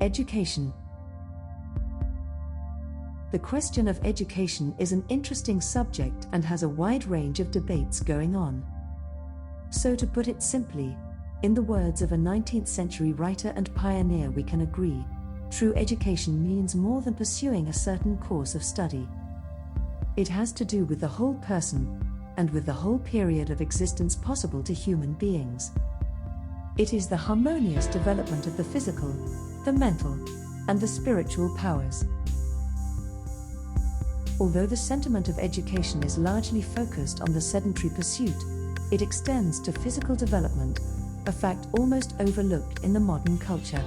Education. The question of education is an interesting subject and has a wide range of debates going on. So to put it simply, in the words of a 19th century writer and pioneer, we can agree, true education means more than pursuing a certain course of study. It has to do with the whole person, and with the whole period of existence possible to human beings. It is the harmonious development of the physical, the mental, and the spiritual powers. Although the sentiment of education is largely focused on the sedentary pursuit, it extends to physical development, a fact almost overlooked in the modern culture.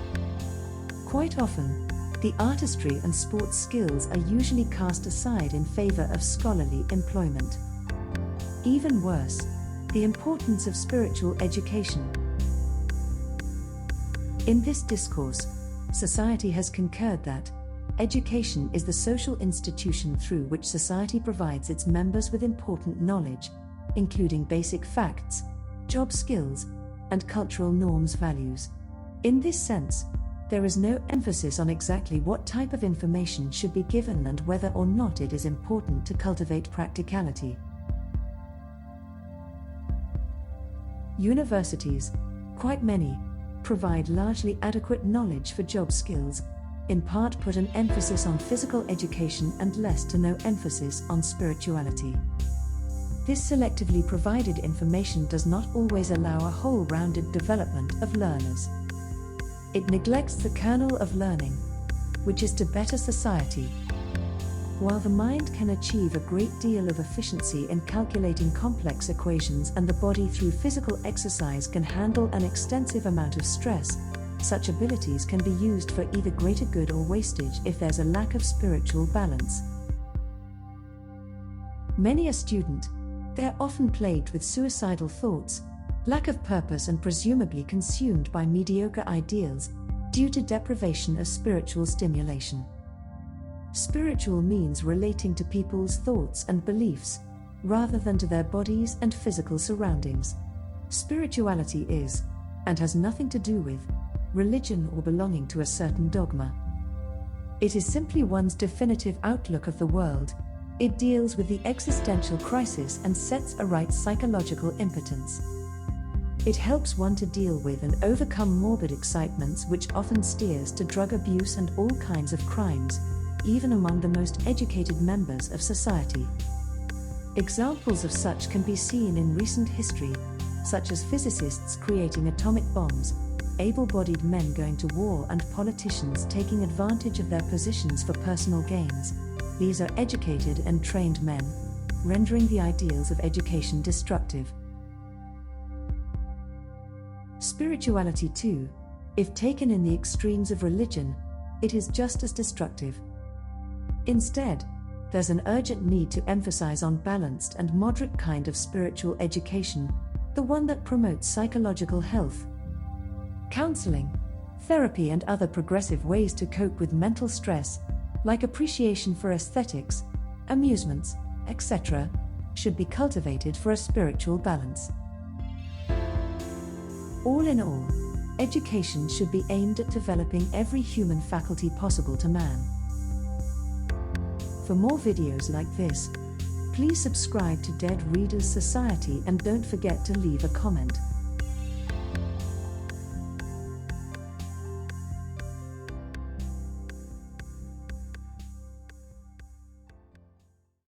Quite often, the artistry and sports skills are usually cast aside in favor of scholarly employment. Even worse, the importance of spiritual education. In this discourse, society has concurred that education is the social institution through which society provides its members with important knowledge, including basic facts, job skills, and cultural norms values. In this sense, there is no emphasis on exactly what type of information should be given and whether or not it is important to cultivate practicality. Universities, quite many, provide largely adequate knowledge for job skills, in part put an emphasis on physical education and less to no emphasis on spirituality. This selectively provided information does not always allow a whole-rounded development of learners. It neglects the kernel of learning, which is to better society. While the mind can achieve a great deal of efficiency in calculating complex equations and the body through physical exercise can handle an extensive amount of stress, such abilities can be used for either greater good or wastage if there's a lack of spiritual balance. Many a student, they're often plagued with suicidal thoughts, lack of purpose and presumably consumed by mediocre ideals, due to deprivation of spiritual stimulation. Spiritual means relating to people's thoughts and beliefs, rather than to their bodies and physical surroundings. Spirituality is, and has nothing to do with, religion or belonging to a certain dogma. It is simply one's definitive outlook of the world. It deals with the existential crisis and sets aright psychological impotence. It helps one to deal with and overcome morbid excitements which often steers to drug abuse and all kinds of crimes, even among the most educated members of society. Examples of such can be seen in recent history, such as physicists creating atomic bombs, able-bodied men going to war, and politicians taking advantage of their positions for personal gains. These are educated and trained men, rendering the ideals of education destructive. Spirituality too, if taken in the extremes of religion, it is just as destructive. Instead, there's an urgent need to emphasize on balanced and moderate kind of spiritual education, the one that promotes psychological health. Counseling, therapy and other progressive ways to cope with mental stress, like appreciation for aesthetics, amusements, etc., should be cultivated for a spiritual balance. All in all, education should be aimed at developing every human faculty possible to man. For more videos like this, please subscribe to Dead Readers Society and don't forget to leave a comment.